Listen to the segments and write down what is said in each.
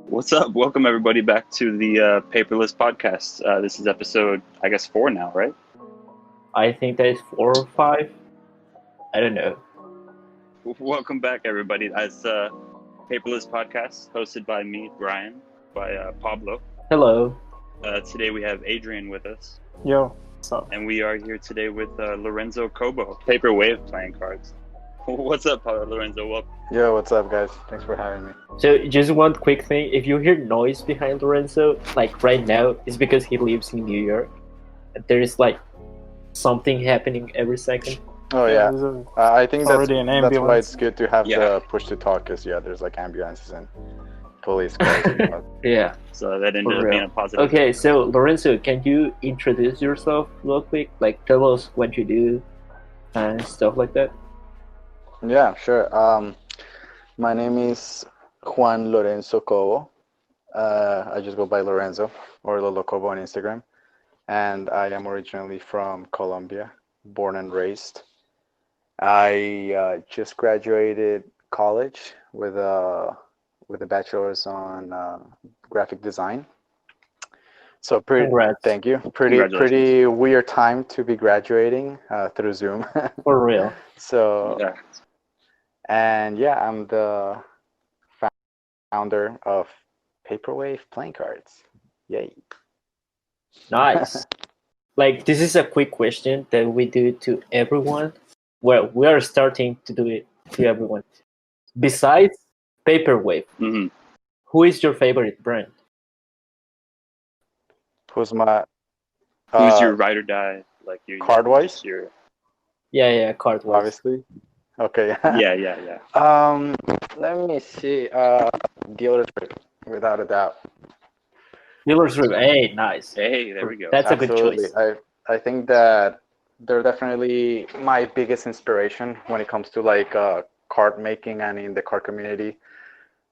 What's up? Welcome everybody back to the Paperless podcast. This is episode, I guess, 4 now, right? I think that is 4 or 5. I don't know. Welcome back, everybody. As Paperless podcast, hosted by me, Brian, by Pablo. Hello. Today we have Adrian with us, Yo, what's up? and we are here today with Lorenzo Cobo, Paperwave playing cards. What's up, Lorenzo? Welcome. Yo, what's up, guys? Thanks for having me. So just one quick thing. If you hear noise behind Lorenzo, like right now, it's because he lives in New York. There is like something happening every second. Oh yeah, There's a- I think that's already an why ambulance. it's good to have Yeah. the push to talk, because there's like ambulances and police cars. and whatnot. Yeah. So that ended For up real. being a positive. Okay, so Lorenzo, can you introduce yourself real quick? Like tell us what you do and stuff like that. Yeah, sure. My name is Juan Lorenzo Cobo. I just go by Lorenzo or Lolo Cobo on Instagram, and I am originally from Colombia, born and raised. I just graduated college with a bachelor's on graphic design. So Congrats. thank you. Congratulations. Pretty weird time to be graduating through Zoom. For real. So Yeah. and yeah, I'm the founder of Paperwave playing cards. Yay! Nice. Like this is a quick question that we do to everyone. Well, we are starting to do it to everyone. Besides Paperwave, hmm who is your favorite brand? Who's my Who's your ride or die? Like your card-wise? just your Yeah, card wise. obviously? Okay. yeah. Let me see. Dealer's Grip, without a doubt. Dealer's Room. Hey, nice. Hey, there we go. That's a good Absolutely. choice. I think that they're definitely my biggest inspiration when it comes to like card making and in the card community.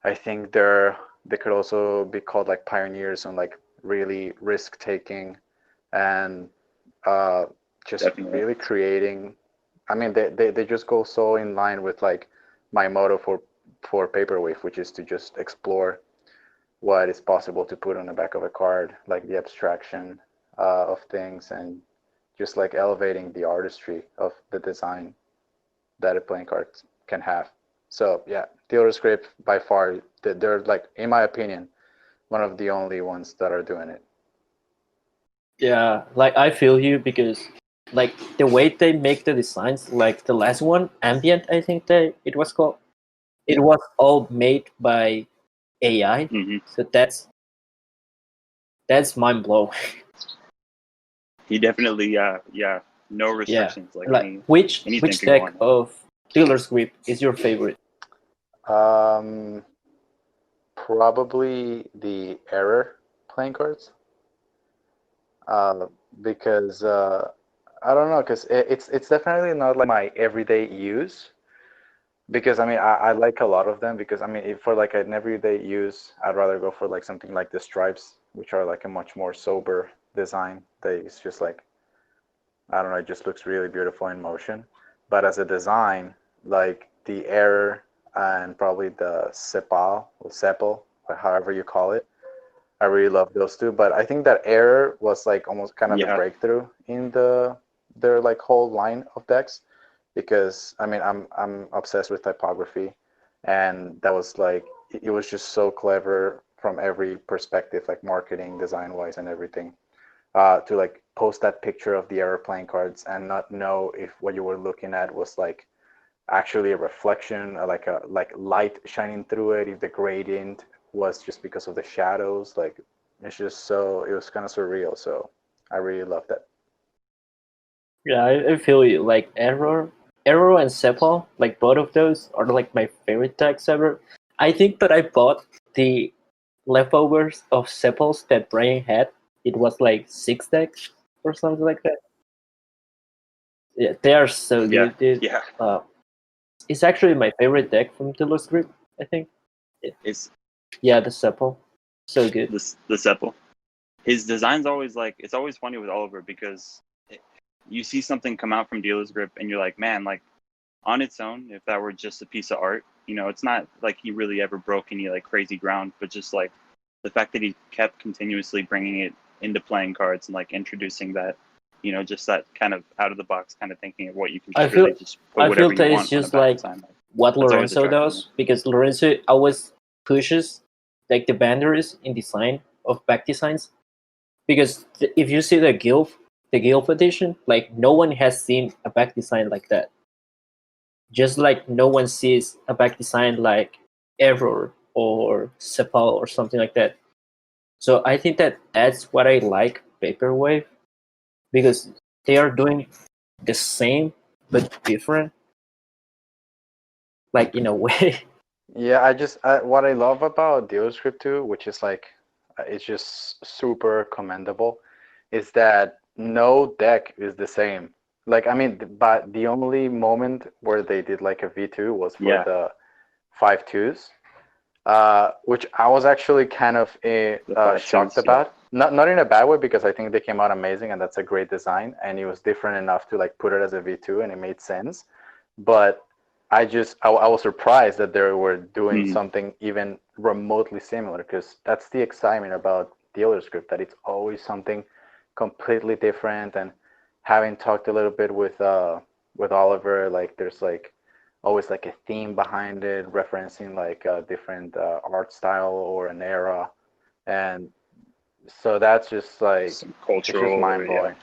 I think they could also be called like pioneers on like really risk taking and just Definitely. really creating. I mean, they just go so in line with like my motto for Paperwave, which is to just explore what is possible to put on the back of a card, like the abstraction of things, and just like elevating the artistry of the design that a playing card can have. So yeah, Theodore Script by far, they're like, in my opinion, one of the only ones that are doing it. Yeah, like I feel you because like the way they make the designs, like the last one, Ambient, I think that it was called. It was all made by AI. hmm So that's mind blowing. He definitely, no restrictions. Like, Like anything which can deck go on. of Dealer's Grip is your favorite? Um, Probably the Error playing cards, because I don't know, because it's definitely not like my everyday use. Because I mean, I like a lot of them, because I mean, if for like an everyday use, I'd rather go for like something like the Stripes, which are like a much more sober design. It's just like, I don't know, it just looks really beautiful in motion. But as a design, like the Error and probably the Sepal or Sepal, or however you call it, I really love those two. But I think that Error was like almost kind of the Yeah. breakthrough in their like whole line of decks, because I mean, I'm obsessed with typography, and that was like, it was just so clever from every perspective, like marketing, design wise, and everything. To like post that picture of the Error playing cards and not know if what you were looking at was like actually a reflection, or like light shining through it, if the gradient was just because of the shadows. Like, it's just so, it was kind of surreal. So I really love that. Yeah, I feel you. Like Arrow and Sepal, like both of those are like my favorite decks ever. I think that I bought the leftovers of Sepals that Brian had. It was like 6 decks or something like that. Yeah, they are so Yeah. good, dude. Yeah. It's actually my favorite deck from Dealer's Grip, I think. It's Yeah, the Sepal. So good. the Sepple. His design's always like, it's always funny with Oliver, because you see something come out from Dealer's Grip and you're like, man, like on its own, if that were just a piece of art, it's not like he really ever broke any like crazy ground, but just like the fact that he kept continuously bringing it into playing cards and like introducing that, you know, just that kind of out of the box kind of thinking of what you can I just really feel just put I whatever feel you that want it's on a just back like design. Like, what that's always Lorenzo attracted me. does, because Lorenzo always pushes like the boundaries in design of back designs. Because if you see the Guild edition, like no one has seen a back design like that. Just like no one sees a back design like Error or Sepal or something like that. So I think that that's what I like Paperwave, because they are doing the same but different, like in a way. Yeah, what I love about DealScript 2, which is like it's just super commendable, is that no deck is the same. Like I mean, but the only moment where they did like a V2 was for Yeah. the 5/2s, which I was actually kind of The 5/2s, shocked yeah. about. Not in a bad way, because I think they came out amazing and that's a great design, and it was different enough to like put it as a V2 and it made sense. But I was surprised that they were doing something even remotely similar, because that's the excitement about dealer script, that it's always something completely different. And having talked a little bit with Oliver, like there's like always like a theme behind it, referencing like a different art style or an era, and so that's just like Some it's just cultural, mind blowing.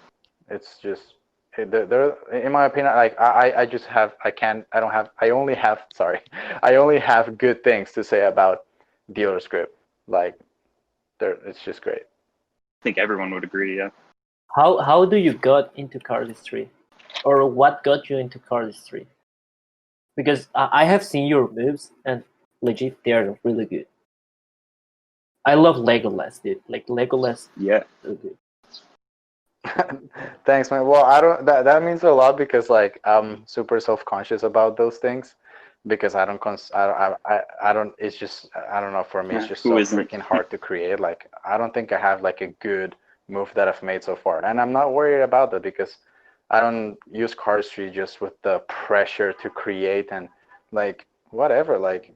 It's just they're, in my opinion, like I just have I can't I don't have I only have sorry I only have good things to say about dealer script. Like it's just great. I think everyone would agree, yeah. How do you got into Cardistry, or what got you into Cardistry? Because I have seen your moves, and legit, they are really good. I love Legolas, dude. Like Legolas, Yeah. really good. Thanks, man. Well, I don't that means a lot, because like I'm super self-conscious about those things, because I don't it's just I don't know, for me it's just Who so isn't? freaking hard to create. Like I don't think I have like a good move that I've made so far, and I'm not worried about that, because I don't use cardistry just with the pressure to create and like whatever. Like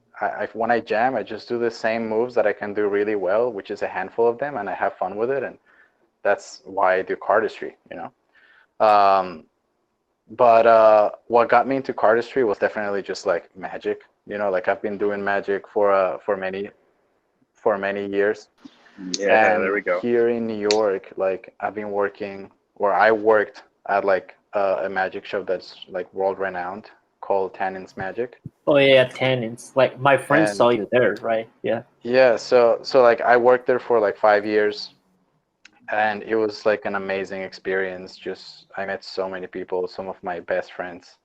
when I jam, I just do the same moves that I can do really well, which is a handful of them, and I have fun with it, and that's why I do cardistry, you know. Um, but what got me into cardistry was definitely just like magic. You know, like I've been doing magic for many years, Yeah, there and we go. here in New York, like I've been working, or I worked at like a magic shop that's like world renowned, called Tannins Magic. Oh yeah, Tannins. Like my friend And saw you there, right? Yeah. yeah, so like I worked there for like 5 years, and it was like an amazing experience. Just I met so many people, some of my best friends,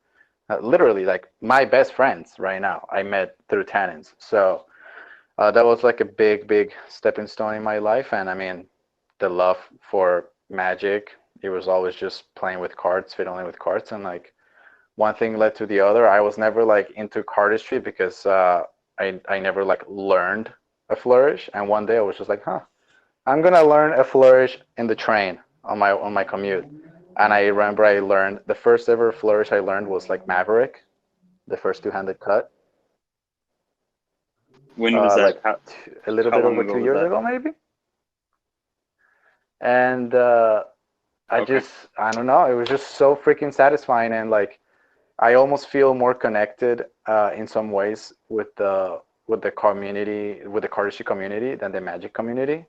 literally like my best friends right now I met through Tannins. So that was like a big stepping stone in my life. And I mean, the love for magic, it was always just playing with cards, fiddling with cards, and like one thing led to the other. I was never like into cardistry, because I never like learned a flourish, and one day I was just like, huh, I'm gonna learn a flourish in the train on my commute. And I remember I learned the first ever flourish I learned was like Maverick, the first two-handed cut, When was that? like a little How bit long over ago two was years that? ago, maybe. And Okay. I don't know, it was just so freaking satisfying, and like I almost feel more connected in some ways with the community, with the cardistry community, than the magic community,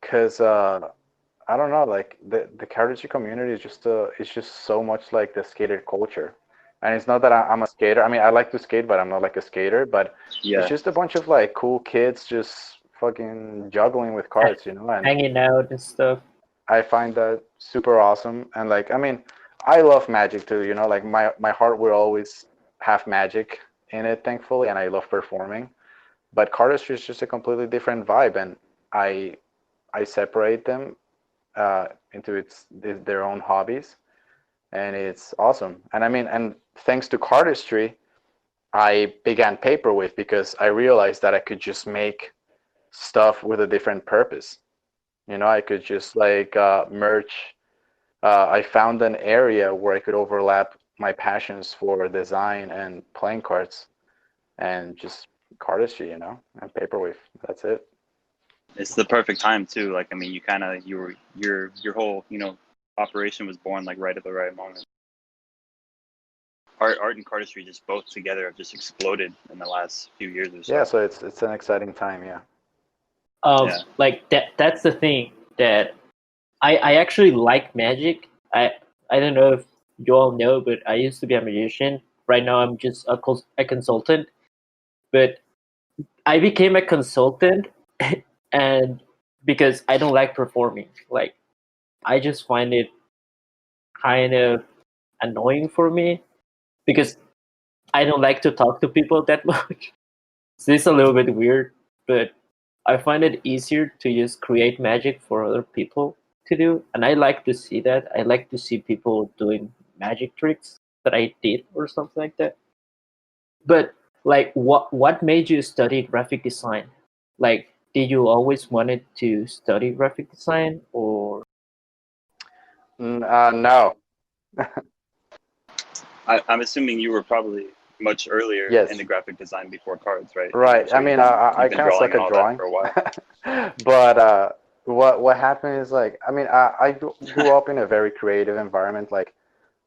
because I don't know, like the cardistry community is just it's just so much like the skater culture. And it's not that I'm a skater. I mean, I like to skate, but I'm not like a skater. But it's Yeah. just a bunch of like cool kids just fucking juggling with cards, you know. And Hanging out and stuff. I find that super awesome. And like, I mean, I love magic too, you know. Like my heart will always have magic in it, thankfully, and I love performing. But cardistry is just a completely different vibe, and I I separate them into their own hobbies, and it's awesome. And I mean, and thanks to cardistry, I began Paperwave, because I realized that I could just make stuff with a different purpose. You know, I could just like merge. I found an area where I could overlap my passions for design and playing cards, and just cardistry, you know, and Paperwave. That's it. it's the perfect time too. Like, I mean, you kind of your whole operation was born like right at the right moment. Art and cardistry just both together have just exploded in the last few years or so. Yeah, so it's an exciting time. Yeah. Yeah. Like that's the thing that I actually like magic. I don't know if you all know, but I used to be a magician. Right now I'm just a consultant. But I became a consultant and because I don't like performing. Like I just find it kind of annoying for me because I don't like to talk to people that much. So it's a little bit weird, but I find it easier to just create magic for other people to do. And I like to see that. I like to see people doing magic tricks that I did or something like that. But like what made you study graphic design? Like did you always wanted to study graphic design or No. I'm assuming you were probably much earlier Yes. into graphic design before cards, right? Right. So I mean, you've I been kind of drawing suck and at all drawing that for a while. but what happened is like, I mean, I grew up in a very creative environment. Like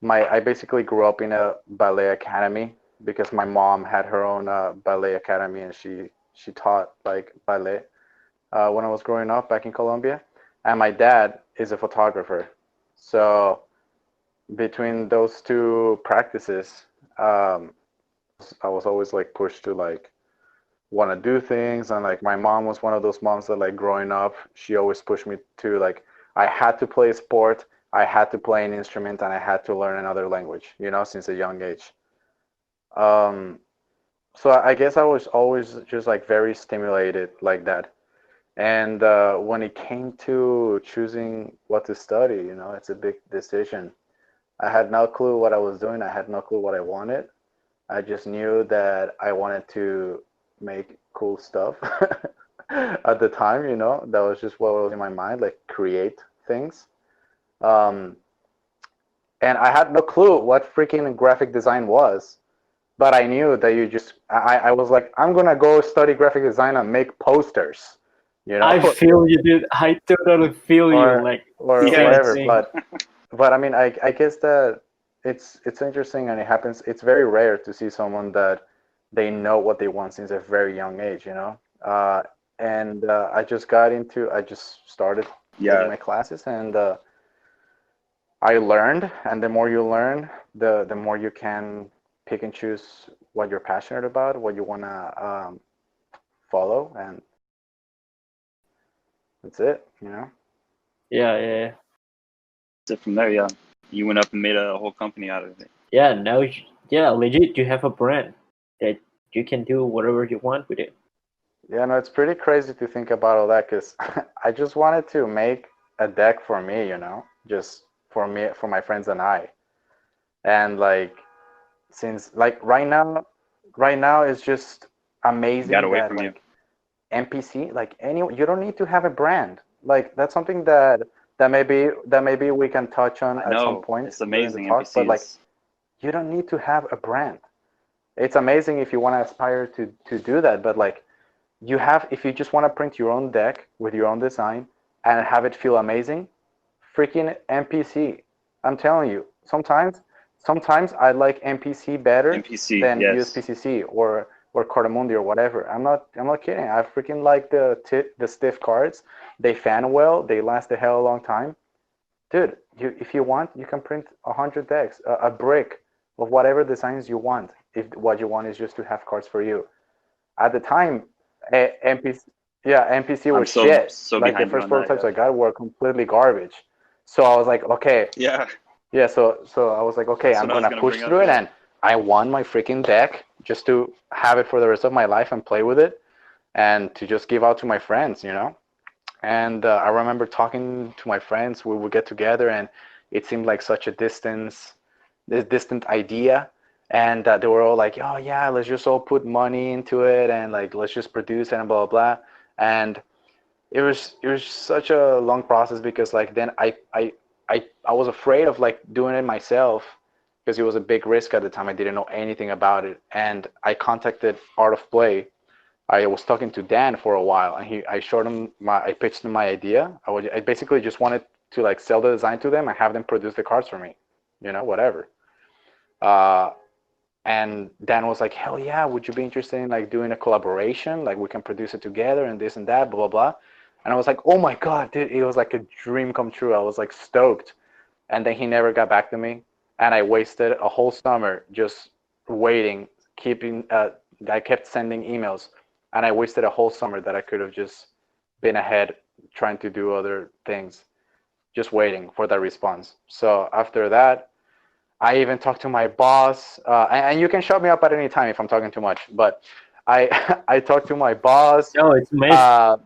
I basically grew up in a ballet academy because my mom had her own ballet academy, and she taught like ballet when I was growing up back in Colombia. And my dad is a photographer, so between those two practices, I was always like pushed to like want to do things. And like my mom was one of those moms that like growing up, she always pushed me to like, I had to play a sport, I had to play an instrument, and I had to learn another language, since a young age. um so I guess I was always just like very stimulated like that. And when it came to choosing what to study, it's a big decision. I had no clue what I was doing, I had no clue what I wanted. I just knew that I wanted to make cool stuff at the time, that was just what was in my mind, like create things. Um, and I had no clue what freaking graphic design was, but I knew that I was like, I'm gonna go study graphic design and make posters, I feel you dude. I totally feel you or like Yeah. same whatever. thing. But I mean, I guess that it's interesting, and it happens. It's very rare to see someone that they know what they want since a very young age, and I just started taking Yeah. my classes, and I learned. And the more you learn, the more you can pick and choose what you're passionate about, what you wanna follow, and that's it. Yeah. So from there, yeah, you went up and made a whole company out of it. Yeah, now, yeah, legit, you have a brand that you can do whatever you want with it. Yeah, no, it's pretty crazy to think about all that because I just wanted to make a deck for me, just for me, for my friends and I. And like, since like right now it's just Got amazing away that from you. like NPC, like you don't need to have a brand. Like that's something that maybe we can touch on I at some know point it's during the amazing. talk. But like, NPCs. you don't need to have a brand. It's amazing if you want to aspire to do that, but like if you just want to print your own deck with your own design and have it feel amazing, freaking NPC. I'm telling you, sometimes I like NPC better NPC, than yes. USPCC or Cardamundi or whatever. I'm not kidding. I freaking like the stiff cards. They fan well. They last a hell of a long time. Dude, if you want, you can print 100 decks, a brick of whatever designs you want. If what you want is just to have cards for you. At the time, NPC, yeah, NPC I'm was shit. so Like the behind you first on that. prototypes I got were completely garbage. So I was like, okay, Yeah. yeah. So I was like, okay, That's I'm what I was gonna gonna push bring up. through it, Yeah. and I won my freaking deck just to have it for the rest of my life and play with it, and to just give out to my friends. And I remember talking to my friends. We would get together, and it seemed like such a this distant idea. And they were all like, "Oh yeah, let's just all put money into it, and like let's just produce it and blah blah blah." And it was such a long process because like then I was afraid of like doing it myself because it was a big risk at the time. I didn't know anything about it, and I contacted Art of Play I was talking to Dan for a while, and I pitched him my idea. I basically just wanted to like sell the design to them and have them produce the cards for me, whatever. And Dan was like, hell yeah, would you be interested in like doing a collaboration? Like we can produce it together and this and that, blah, blah, blah. And I was like, oh my God, dude, it was like a dream come true. I was like stoked. And then he never got back to me. And I wasted a whole summer just waiting, I kept sending emails. And I wasted a whole summer that I could have just been ahead trying to do other things, just waiting for that response. So after that, I even talked to my boss, and you can shut me up at any time if I'm talking too much. But I talked to my boss. Oh, it's amazing. I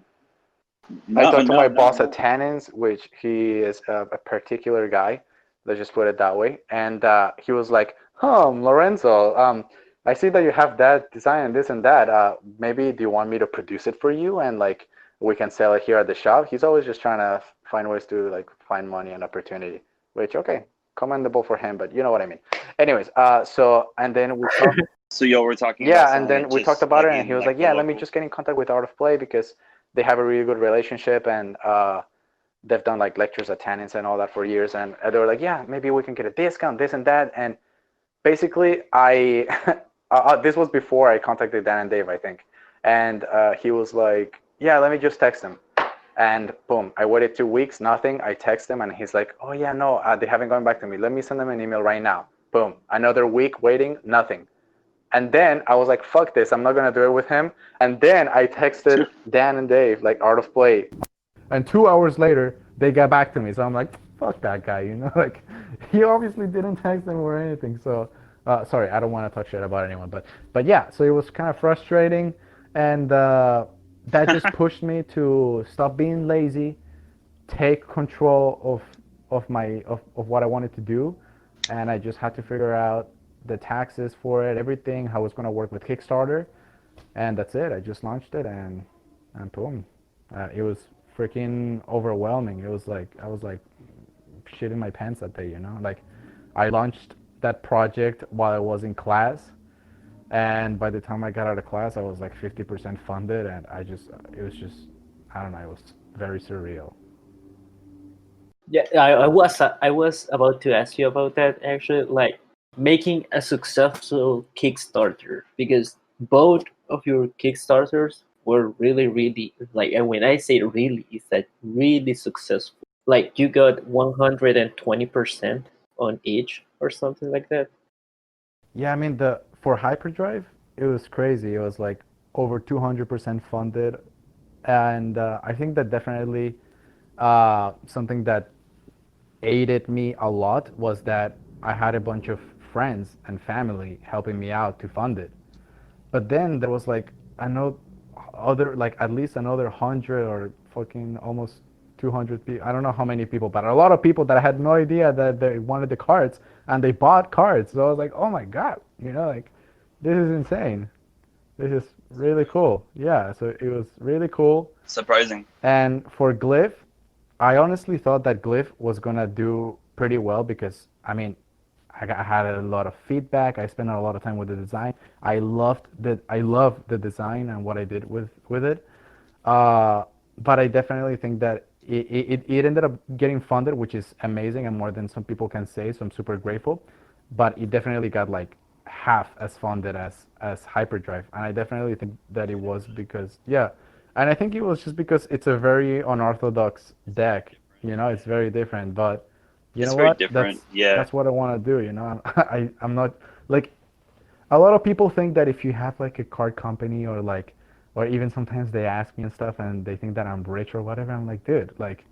talked to my boss at Tannins, which he is a particular guy. Let's just put it that way. And he was like, Lorenzo, I see that you have that design and this and that. Maybe do you want me to produce it for you? And like we can sell it here at the shop. He's always just trying to find ways to like find money and opportunity, which, okay, commendable for him, but you know what I mean. Anyways, and then we talked. So y'all were talking. Yeah, and then we talked about it, and he was like, "Yeah, let me just get in contact with Art of Play because they have a really good relationship, and they've done like lectures at Tannins and all that for years." And they were like, "Yeah, maybe we can get a discount, this and that." And basically, this was before I contacted Dan and Dave, I think, and he was like, "Yeah, let me just text them." And boom, I waited 2 weeks, nothing. I text him and he's like, oh yeah, no, they haven't gone back to me. Let me send them an email right now. Boom, another week waiting, nothing. And then I was like, fuck this, I'm not gonna do it with him. And then I texted Dan and Dave, like Art of Play. And 2 hours later, they got back to me. So I'm like, fuck that guy, like he obviously didn't text them or anything. So, sorry, I don't want to talk shit about anyone, but yeah, so it was kind of frustrating. And that just pushed me to stop being lazy, take control of what I wanted to do, and I just had to figure out the taxes for it, everything, how it's gonna work with Kickstarter, and that's it. I just launched it, and boom, it was freaking overwhelming. It was like I was like shitting my pants that day, like I launched that project while I was in class. And by the time I got out of class, I was like 50% funded, and I don't know, it was very surreal. Yeah, I was about to ask you about that actually, like making a successful Kickstarter, because both of your Kickstarters were really, really like, and when I say really, it's that really successful. Like you got 120% on each or something like that. Yeah, I mean for Hyperdrive, it was crazy. It was like over 200% funded, and I think that definitely something that aided me a lot was that I had a bunch of friends and family helping me out to fund it. But then there was like at least another 100 or fucking almost 200 people. I don't know how many people, but a lot of people that I had no idea that they wanted the cards, and they bought cards. So I was like, oh my God, like this is insane. This is really cool. Yeah, so it was really cool. Surprising. And for Glyph, I honestly thought that Glyph was gonna do pretty well because, I mean, I had a lot of feedback. I spent a lot of time with the design. I loved the design and what I did with it. But I definitely think that it ended up getting funded, which is amazing and more than some people can say. So I'm super grateful. But it definitely got like half as funded as Hyperdrive, and I definitely think that it was because and I think it was just because it's a very unorthodox deck. It's very different, but you know what? That's what I want to do. I'm not like a lot of people think that if you have like a card company or even sometimes they ask me and stuff and they think that I'm rich or whatever. I'm like, dude, like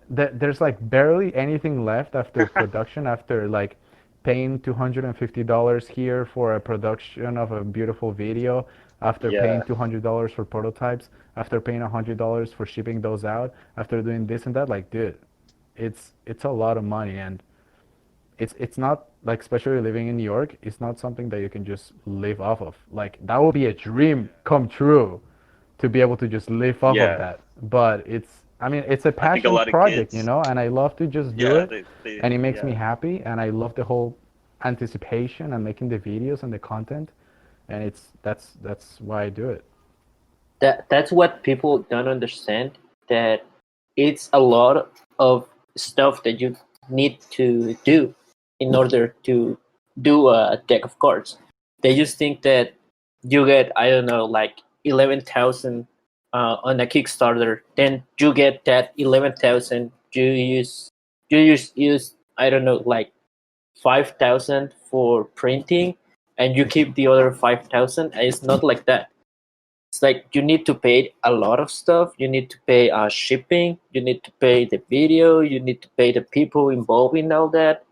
there's like barely anything left after production, after like paying $250 here for a production of a beautiful video, after paying $200 for prototypes, after paying $100 for shipping those out, after doing this and that. Like, dude, it's a lot of money, and it's not like, especially living in New York, it's not something that you can just live off of. Like, that would be a dream come true to be able to just live off of that. But it's a passion project, and I love to just do it, and it makes me happy, and I love the whole anticipation and making the videos and the content, and that's why I do it. That's what people don't understand. That it's a lot of stuff that you need to do in order to do a deck of cards. They just think that you get, I don't know, like 11,000 on a Kickstarter. Then you get that 11,000. You use I don't know, like 5,000 for printing, and you keep the other 5,000. And it's not like that. It's like you need to pay a lot of stuff. You need to pay shipping. You need to pay the video. You need to pay the people involved in all that.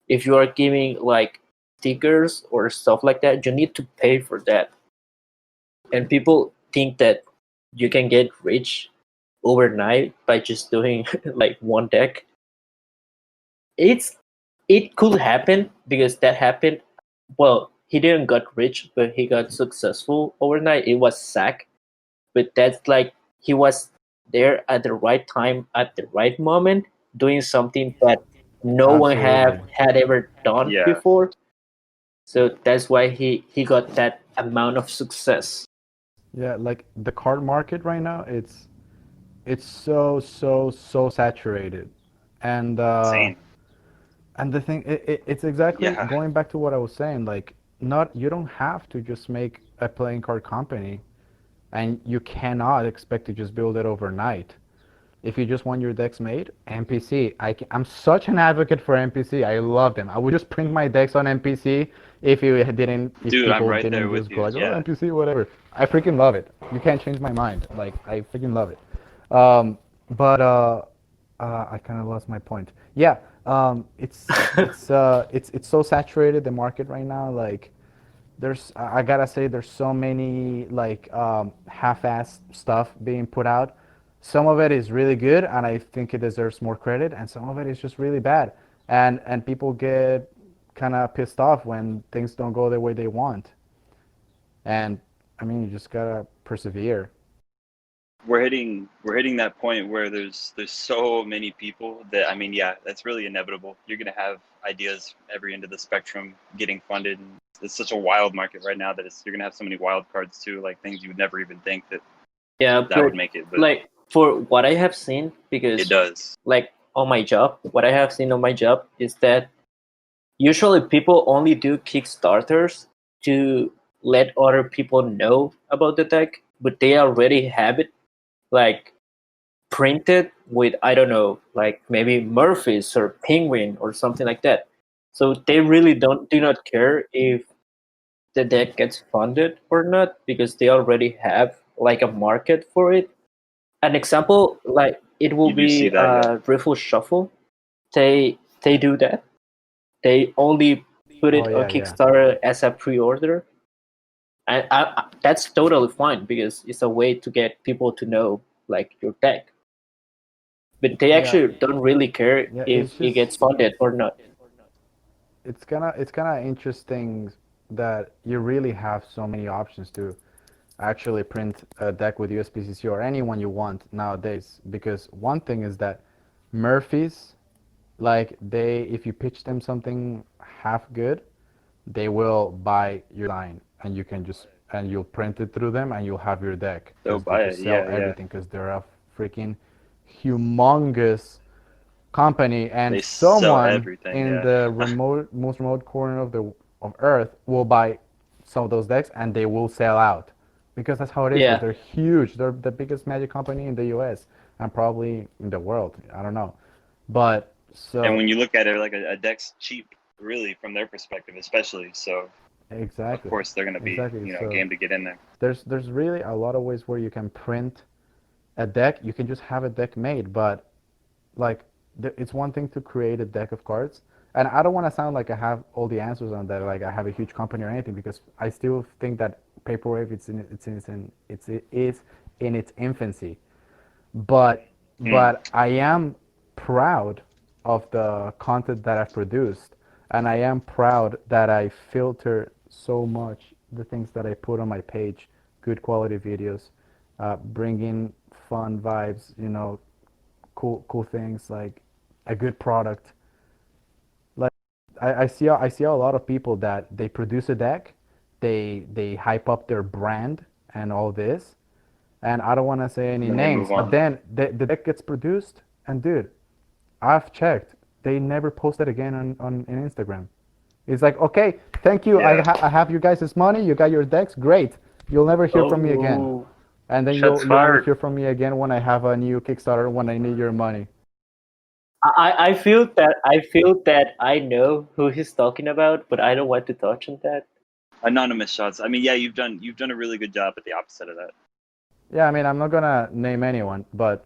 If you are giving like stickers or stuff like that, you need to pay for that. And people think that you can get rich overnight by just doing like one deck. It could happen because that happened. Well, he didn't got rich, but he got successful overnight. It was Sack, but that's like he was there at the right time at the right moment, doing something that no one Absolutely. had ever done Yeah. before. So that's why he got that amount of success. Yeah, like the card market right now, it's so saturated, and Insane. and the thing, it's exactly Yeah. going back to what I was saying. Like, not you don't have to just make a playing card company, and you cannot expect to just build it overnight. If you just want your decks made, NPC. I'm such an advocate for NPC. I love them. I would just print my decks on NPC if Dude, I'm people right there didn't with just you. go like, oh, Yeah. NPC, whatever. I freaking love it. You can't change my mind. Like, I freaking love it. But I kind of lost my point. Yeah, it's so saturated the market right now. Like, I gotta say there's so many like half-assed stuff being put out. Some of it is really good, and I think it deserves more credit, and some of it is just really bad, and people get kind of pissed off when things don't go the way they want. And I mean, you just gotta persevere. We're hitting that point where there's so many people that, I mean, yeah, that's really inevitable. You're gonna have ideas every end of the spectrum getting funded, and it's such a wild market right now that you're gonna have so many wild cards too, like things you would never even think Yeah, that but would make it, but like for what I have seen, because it does. like on my job, what I have seen on my job is that usually people only do Kickstarters to let other people know about the deck, but they already have it like printed with, I don't know, like maybe Murphy's or Penguin or something like that. So they really do not care if the deck gets funded or not because they already have like a market for it. An example, like it will You do see be that, yeah. Riffle Shuffle. They do that. They only put Oh it on yeah, yeah. Kickstarter as a pre-order, and that's totally fine because it's a way to get people to know like your deck. But they Yeah, actually don't really care yeah. if It's it just gets funded or not. it's kind of interesting that you really have so many options to actually print a deck with USPCC or anyone you want nowadays. Because one thing is that Murphy's, like they, if you pitch them something half good, they will buy your design, and you can just and you'll print it through them, and you'll have your deck They'll because they buy it. just sell Yeah, yeah. everything because they're a freaking humongous company, and They sell someone everything, in yeah. the most remote corner of Earth will buy some of those decks, and they will sell out because that's how it is. Because Yeah, they're huge. They're the biggest Magic company in the U.S. and probably in the world. I don't know, but And so when you look at it, like a deck's cheap, really, from their perspective, especially. So of exactly, course they're gonna be, exactly. So game to get in there. there's really a lot of ways where you can print a deck. You can just have a deck made, but like it's one thing to create a deck of cards, and I don't want to sound like I have all the answers on that, like I have a huge company or anything, because I still think that Paperwave it is in its infancy, but Hmm. I am proud of the content that I've produced, and I am proud that I filter so much the things that I put on my page, good quality videos, bringing fun vibes, cool things like a good product. Like I see a lot of people that they produce a deck, they hype up their brand and all this, and I don't want to say any And then they names, move but on. then the deck gets produced, and dude, I've checked, they never post it again on Instagram. It's like, okay, thank you, Yeah. I have you guys' money, you got your decks, great. You'll never hear from me again. Oh, And then shots you'll only fired. hear from me again when I have a new Kickstarter, when I need your money. I feel that I know who he's talking about, but I don't want to touch on that. Anonymous shots. I mean, yeah, you've done a really good job at the opposite of that. Yeah, I mean, I'm not gonna name anyone, but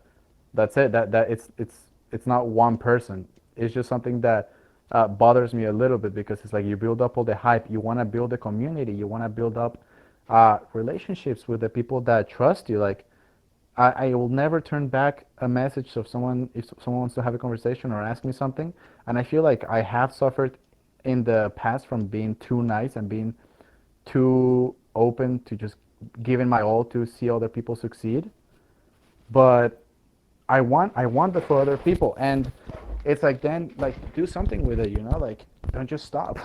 that's it. That it's not one person. It's just something that bothers me a little bit because it's like you build up all the hype. You want to build a community. You want to build up relationships with the people that trust you. Like I will never turn back a message of someone if someone wants to have a conversation or ask me something. And I feel like I have suffered in the past from being too nice and being too open to just giving my all to see other people succeed. But I want that for other people, and it's like then like do something with it, like don't just stop.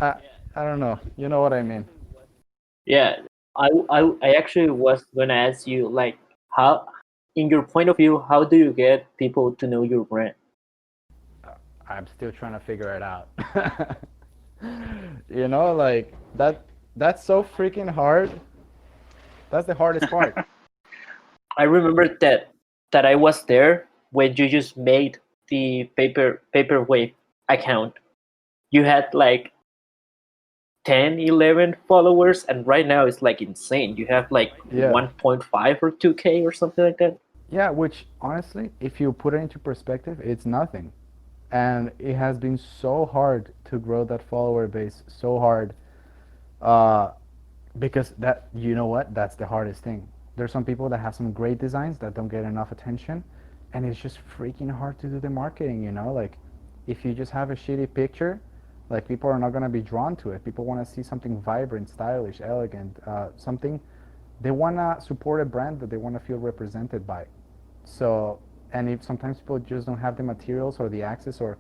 I I don't know. You know what I mean? Yeah, I actually was gonna ask you like how, in your point of view, how do you get people to know your brand? I'm still trying to figure it out. Like that's so freaking hard. That's the hardest part. I remember that I was there when you just made the Paperwave account. You had like 10, 11 followers, and right now it's like insane. You have like Yeah. 1.5 or 2K or something like that. Yeah, which honestly, if you put it into perspective, it's nothing. And it has been so hard to grow that follower base, so hard. Uh, because that, you know what? That's the hardest thing. There's some people that have some great designs that don't get enough attention, and it's just freaking hard to do the marketing, Like, if you just have a shitty picture, like, people are not going to be drawn to it. People want to see something vibrant, stylish, elegant, something. They want to support a brand that they want to feel represented by. So, and if sometimes people just don't have the materials or the access or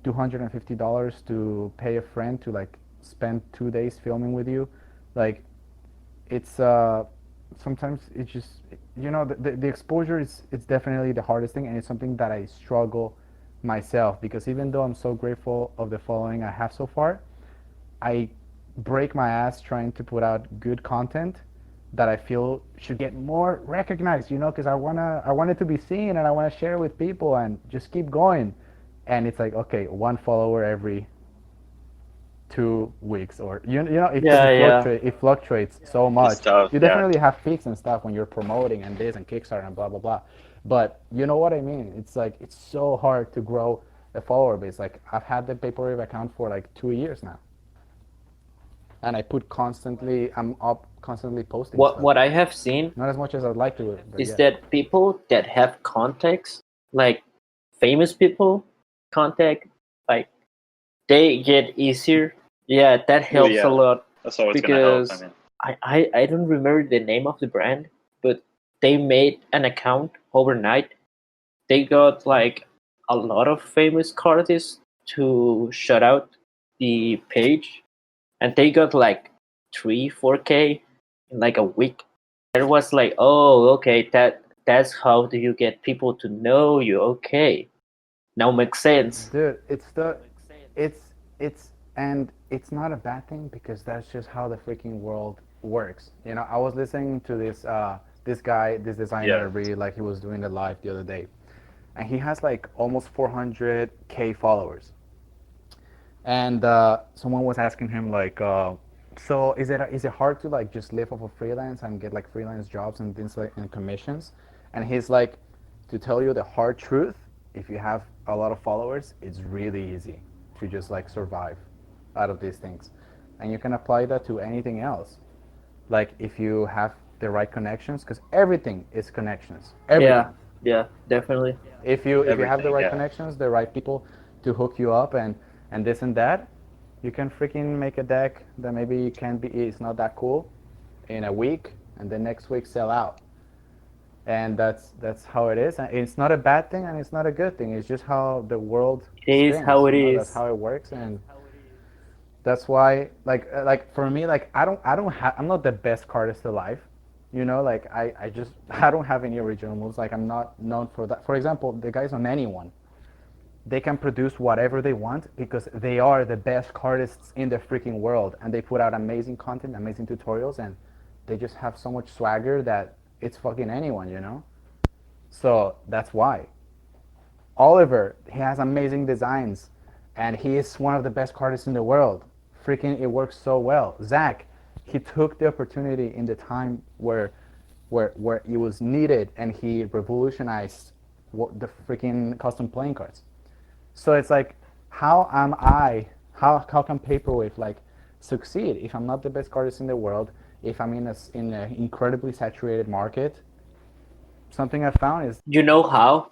$250 to pay a friend to like spend 2 days filming with you, like it's sometimes it's just the exposure is it's definitely the hardest thing, and it's something that I struggle myself because even though I'm so grateful of the following I have so far, I break my ass trying to put out good content that I feel should get more recognized, because I want it to be seen and I want to share with people and just keep going. And it's like, okay, one follower every 2 weeks, or Yeah. it fluctuates so much. It's tough. You Yeah. definitely have peaks and stuff when you're promoting and this and Kickstarter and blah blah blah. But you know what I mean? It's like it's so hard to grow a follower base. Like I've had the Paperwave account for like 2 years now, and I'm up constantly posting What stuff. what I have seen Not as much as I'd like to, but is yeah. that people that have contacts, like famous people, contact, like they get easier. Yeah, that helps yeah. a lot That's always gonna help. I because mean, I don't remember the name of the brand, but they made an account overnight. They got like a lot of famous artists to shout out the page, and they got like 3 4K in like a week. It was like, oh, okay, that's how do you get people to know you? Okay, now makes sense. Dude, it's not a bad thing because that's just how the freaking world works. I was listening to this guy, this designer I yeah. really like. He was doing a live the other day, and he has like almost 400K followers. And someone was asking him like, so is it hard to like just live off of freelance and get like freelance jobs and things like and commissions? And he's like, to tell you the hard truth, if you have a lot of followers, it's really easy to just like survive out of these things, and you can apply that to anything else. Like if you have the right connections, because everything is connections. Everything. Yeah, definitely. If you have the Everything. right Yeah. connections, the right people to hook you up and this and that, you can freaking make a deck that maybe can be it's not that cool in a week, and the next week sell out. And that's how it is. And it's not a bad thing and it's not a good thing. It's just how the world It is spins. how it That's is. how it works. And That's why, like for me, like I'm not the best cardist alive, you know. Like I just I don't have any original moves. Like I'm not known for that. For example, the guys on Anyone, they can produce whatever they want because they are the best cardists in the freaking world, and they put out amazing content, amazing tutorials, and they just have so much swagger that it's fucking anyone, you know. So that's why. Oliver, he has amazing designs, and he is one of the best artists in the world. Freaking, it works so well. Zach, he took the opportunity in the time where it was needed, and he revolutionized the freaking custom playing cards. So it's like, how am I? How can Paperwave like succeed if I'm not the best artist in the world? If I'm in an incredibly saturated market? Something I found is You know how,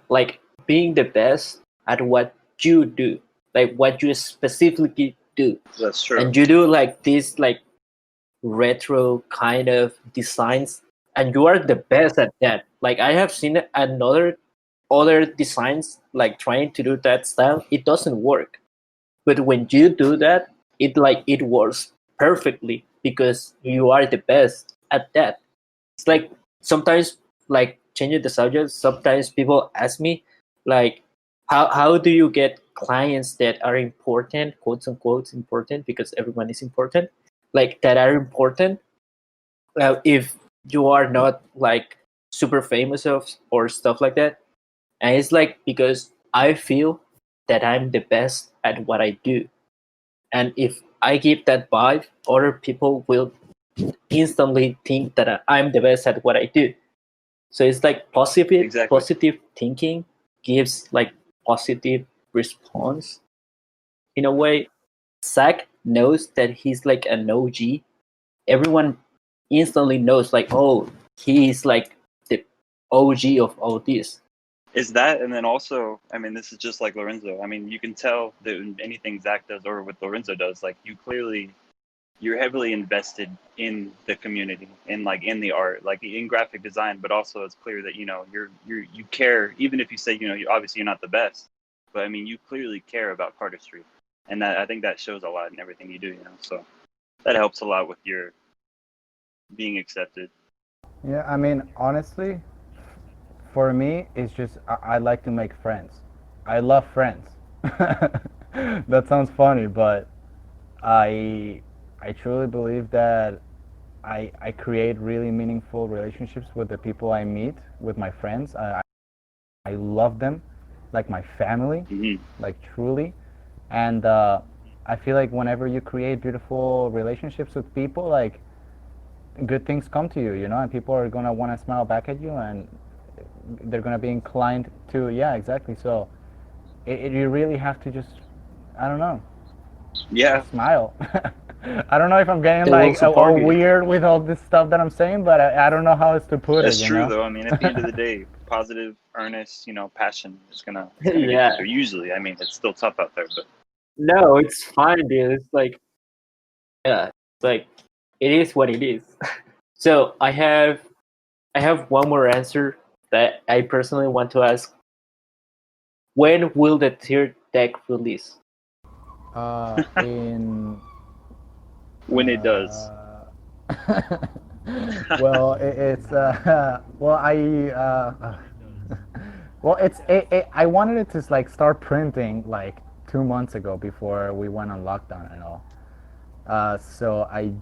like being the best at what you do, like what you specifically do, That's true. and you do like this like retro kind of designs, and you are the best at that. Like I have seen other designs like trying to do that style, it doesn't work. But when you do that, it works perfectly because you are the best at that. It's like sometimes, like changing the subject, sometimes people ask me like how do you get clients that are important, quotes unquote important, because everyone is important, like that are important, if you are not like super famous or stuff like that. And it's like because I feel that I'm the best at what I do, and if I give that vibe, other people will instantly think that I'm the best at what I do. So it's like Exactly. positive thinking gives like positive response in a way. Zach knows that he's like an OG. Everyone instantly knows like, oh, he's like the OG of all this. Is that, and then also, I mean, this is just like Lorenzo. I mean, you can tell that in anything Zach does or what Lorenzo does, like you're heavily invested in the community and like in the art, like in graphic design, but also it's clear that, you know, you care, even if you say, you know, obviously you're not the best, but I mean, you clearly care about cardistry. And that, I think that shows a lot in everything you do, you know, so that helps a lot with your being accepted. yeah. I mean, honestly, for me, it's just I like to make friends. I love friends. That sounds funny, but I I truly believe that I create really meaningful relationships with the people I meet, with my friends. I love them like my family, Mm-hmm. like truly. And I feel like whenever you create beautiful relationships with people, like good things come to you, you know, and people are gonna want to smile back at you, and they're gonna be inclined to, yeah, exactly. So you really have to just, I don't know, Yeah, smile. I don't know if I'm getting They will like support all you. weird with all this stuff that I'm saying, but I don't know how else to put that's it, you true know. though. I mean, at the end of the day, positive, earnest, you know, passion is gonna get you Yeah. through. Usually, I mean, it's still tough out there, but No, it's fine, dude. It's like, yeah, it's like it is what it is. So I have one more answer that I personally want to ask. When will the third deck release? In when it does, well, it's well, well, I wanted it to like start printing like 2 months ago before we went on lockdown and all. So I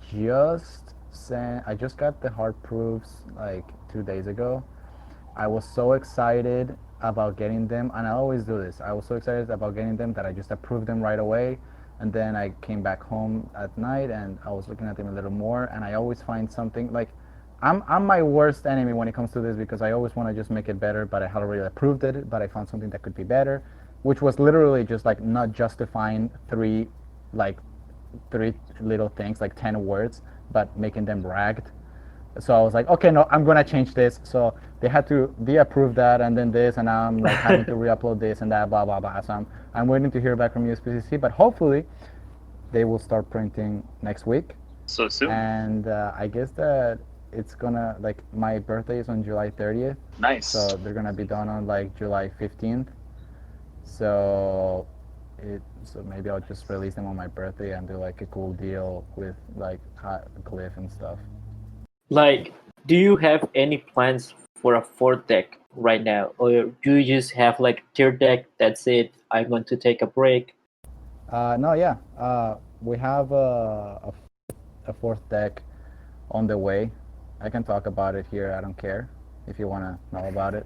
just got the hard proofs like 2 days ago. I was so excited about getting them, and I always do this. I was so excited about getting them that I just approved them right away. And then I came back home at night and I was looking at them a little more. And I always find something like I'm my worst enemy when it comes to this because I always want to just make it better, but I had already approved it, but I found something that could be better, which was literally just like not justifying like three little things, like 10 words, but making them ragged. So I was like, okay, no, I'm gonna change this. So they had to de-approve that, and then this, and now I'm like having to re-upload this and that, blah blah blah. So I'm waiting to hear back from USPCC, but hopefully they will start printing next week. so soon. And I guess that it's gonna, like, my birthday is on July 30th, Nice. so they're gonna be done on like July 15th. So So maybe I'll just release them on my birthday and do like a cool deal with like glyph and stuff. Like, do you have any plans for a fourth deck right now, or do you just have like third deck? That's it. I'm going to take a break. No, yeah. We have a fourth deck on the way. I can talk about it here. I don't care if you want to know about it.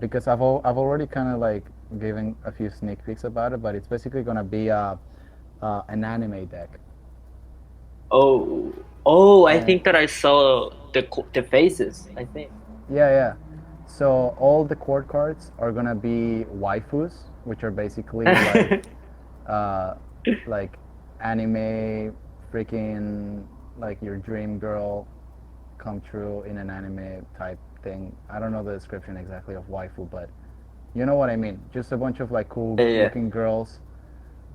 Because I've already kind of like given a few sneak peeks about it, but it's basically gonna be an anime deck. Oh, I think that I saw the faces. I think. Yeah. So all the court cards are gonna be waifus, which are basically uh, like anime, freaking like your dream girl come true in an anime type thing. I don't know the description exactly of waifu, but you know what I mean. Just a bunch of like cool Yeah. looking girls,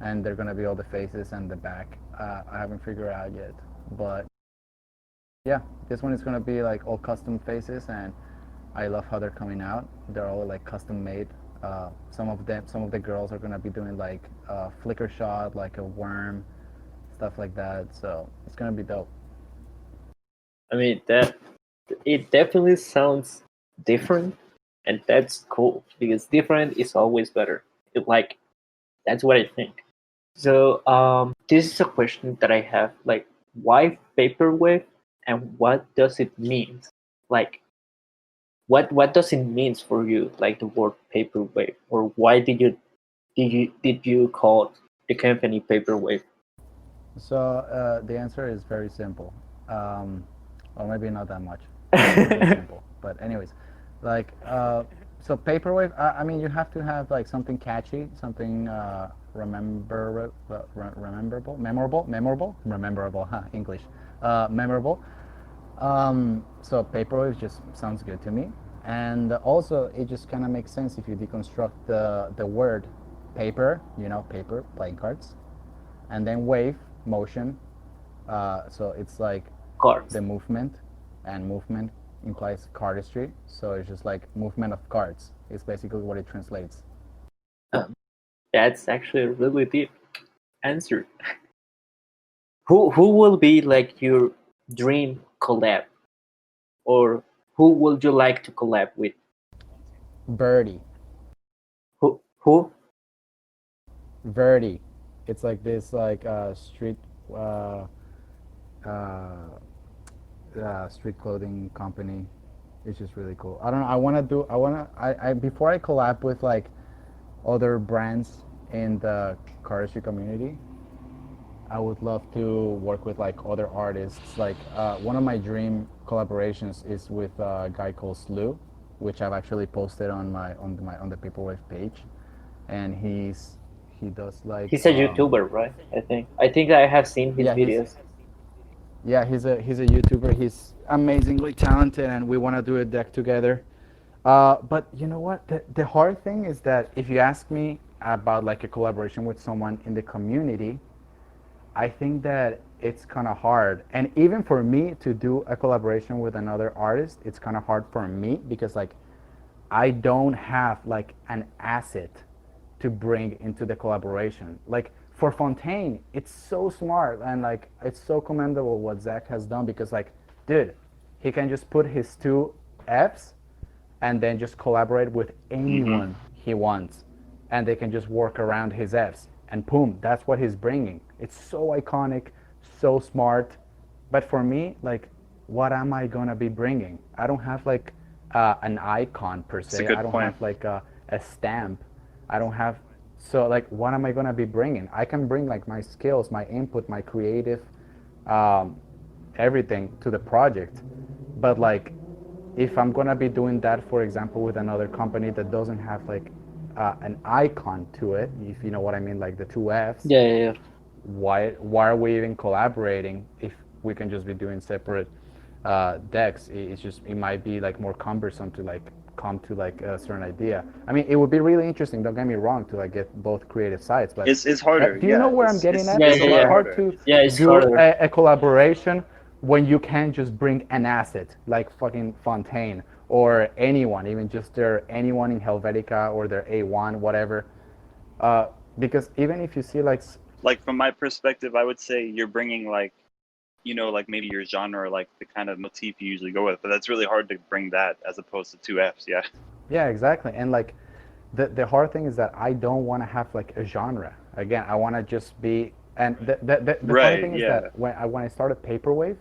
and they're gonna be all the faces and the back. I haven't figured out yet, but yeah, this one is gonna be like all custom faces, and I love how they're coming out. They're all like custom made. Some of the girls are gonna be doing like a flicker shot, like a worm, stuff like that. So it's gonna be dope. I mean that it definitely sounds different, and that's cool because different is always better. Like that's what I think. So this is a question that I have. Like, why paperwave, and what does it mean? Like, what does it mean for you? Like the word paperwave, or why did you call the company Paperwave? So the answer is very simple, or maybe not that much. Very simple, but anyways, like so paperwave. I mean, you have to have like something catchy, something memorable. Huh? English, memorable. So paperwave just sounds good to me, and also it just kind of makes sense if you deconstruct the word paper. You know, paper, playing cards, and then wave, motion. So it's like Cards. the movement, and movement implies cardistry. So it's just like movement of cards. It's basically what it translates. That's actually a really deep answer. Who will be like your dream collab, or who would you like to collab with? Birdie, Who? Verdi. It's like this like street uh, uh, street clothing company. It's just really cool. I don't know. I before I collab with like other brands in the cardistry community, I would love to work with like other artists. Like one of my dream collaborations is with a guy called Slew, which I've actually posted on on the Paperwave page, and he does like He's a YouTuber, right? I think I have seen his yeah, videos. he's a YouTuber. He's amazingly talented, and we want to do a deck together. But you know what? The hard thing is that if you ask me about like a collaboration with someone in the community, I think that it's kind of hard. And even for me to do a collaboration with another artist, it's kind of hard for me because like I don't have like an asset to bring into the collaboration. Like for Fontaine, it's so smart and like it's so commendable what Zach has done because like, dude, he can just put his two Fs and then just collaborate with anyone he wants, and they can just work around his Fs, and boom, that's what he's bringing. It's so iconic, so smart. But for me, like, what am I gonna be bringing? I don't have like an icon per se. I don't have like a stamp. I don't have. So like, what am I gonna be bringing? I can bring like my skills, my input, my creative, everything to the project. But like, if I'm gonna be doing that, for example, with another company that doesn't have like an icon to it, if you know what I mean, like the two Fs. Yeah. Why are we even collaborating if we can just be doing separate decks? It might be like more cumbersome to like come to like a certain idea. I mean, it would be really interesting. Don't get me wrong, to like get both creative sides, but it's harder. do you know where I'm getting at? It's a lot hard to do a collaboration when you can't just bring an asset like fucking Fontaine or anyone, even just anyone in Helvetica or their A1, whatever. Because even if you see like Like from my perspective, I would say you're bringing like, like maybe your genre, like the kind of motif you usually go with, but that's really hard to bring that as opposed to two Fs. Yeah. yeah, exactly. And like the hard thing is that I don't want to have like a genre. Again, I want to just be. And the funny Right. thing is Yeah. that when I started Paperwave,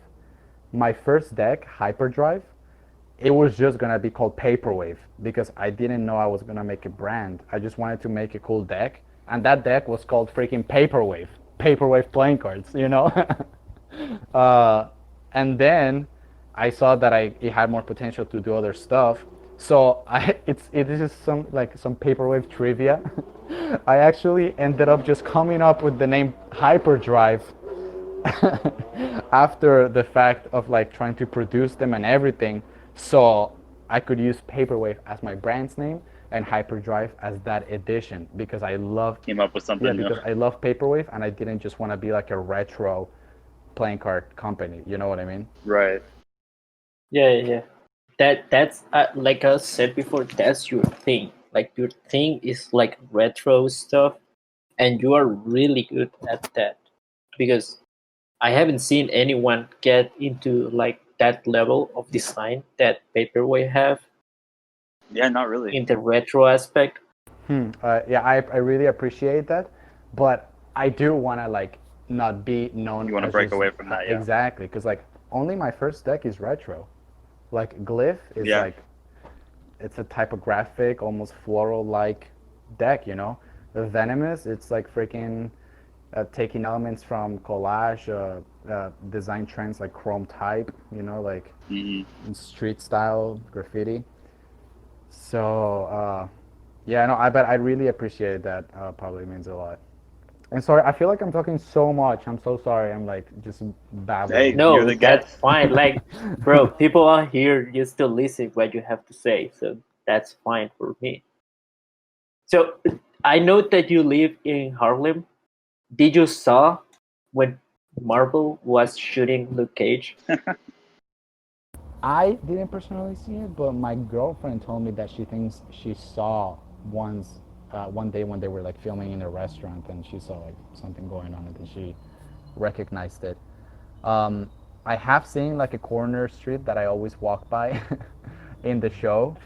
my first deck, Hyperdrive, it was just gonna be called Paperwave because I didn't know I was gonna make a brand. I just wanted to make a cool deck, and that deck was called freaking Paperwave. Paperwave playing cards, you know. uh, and then I saw that it had more potential to do other stuff. So it is just some Paperwave trivia. I actually ended up just coming up with the name Hyperdrive after the fact of like trying to produce them and everything, so I could use Paperwave as my brand's name and Hyperdrive as that edition because I loved Came up with something new. because I love Paperwave and I didn't just want to be like a retro playing card company. You know what I mean? Right. Yeah. That's like I said before. That's your thing. Like your thing is like retro stuff, and you are really good at that. Because I haven't seen anyone get into like that level of design that Paperwave have Yeah. Not really. in the retro aspect. Yeah, I really appreciate that, but I do want to like not be known. You want to as break just- away from that. Yeah. Exactly, because like only my first deck is retro. Like Glyph is Yeah. like it's a typographic, almost floral-like deck. You know, the Venomous, it's like freaking taking elements from collage, design trends like chrome type. You know, like street style graffiti. So yeah, no, I bet I really appreciate that. Probably means a lot. And sorry, I feel like I'm talking so much. I'm so sorry. I'm like just babbling. Hey, No, you're the that's guest. fine. Like, bro, people are here just to listen what you have to say, so that's fine for me. So I know that you live in Harlem. Did you saw when Marvel was shooting Luke Cage? I didn't personally see it, but my girlfriend told me that she thinks she saw one day when they were like filming in a restaurant, and she saw like something going on, and then she recognized it. Um, I have seen like a corner street that I always walk by in the show,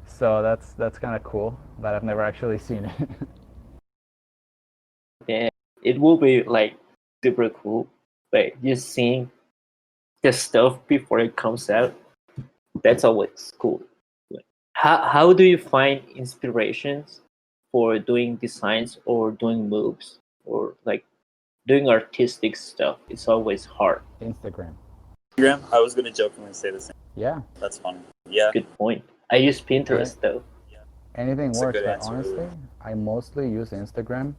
so that's kind of cool, but I've never actually seen it. Yeah, it will be like super cool, but just seeing the stuff before it comes out, that's always cool. How do you find inspirations for doing designs or doing moves or like doing artistic stuff? It's always hard. Instagram. Instagram. I was gonna jokingly say the same. Yeah, That's funny. Yeah. Good point. I use Pinterest though. anything That's a works, good but answer, honestly, really. I mostly use Instagram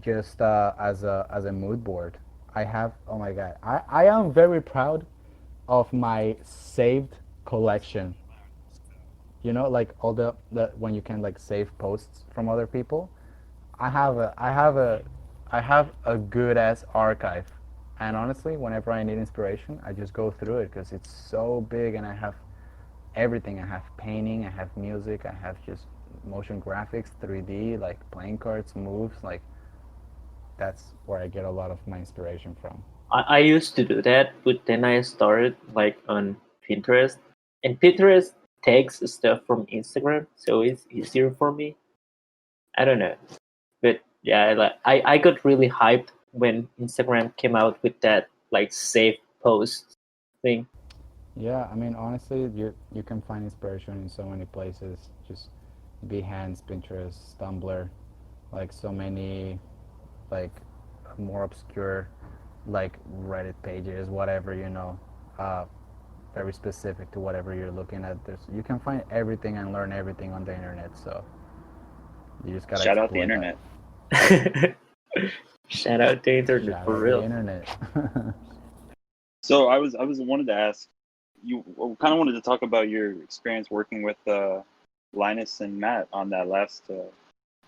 just as a mood board. I have, oh my god, I am very proud of my saved collection. You know, like all the when you can like save posts from other people. I have a good ass archive. And honestly, whenever I need inspiration, I just go through it because it's so big and I have everything. I have painting, I have music, I have just motion graphics, 3D, like playing cards, moves, like that's where I get a lot of my inspiration from. I used to do that, but then I started like on Pinterest, and Pinterest takes stuff from Instagram, so it's easier for me. I don't know, but yeah, I got really hyped when Instagram came out with that like save post thing. Yeah, I mean, honestly, you can find inspiration in so many places. Just Behance, Pinterest, Tumblr, like so many, like more obscure, like Reddit pages, whatever uh, very specific to whatever you're looking at. You can find everything and learn everything on the internet. So you just gotta Shout out the exploit internet. Shout out the that. internet Shout for out real. the internet. So I was wanted to ask you. Kind of wanted to talk about your experience working with Linus and Matt on that last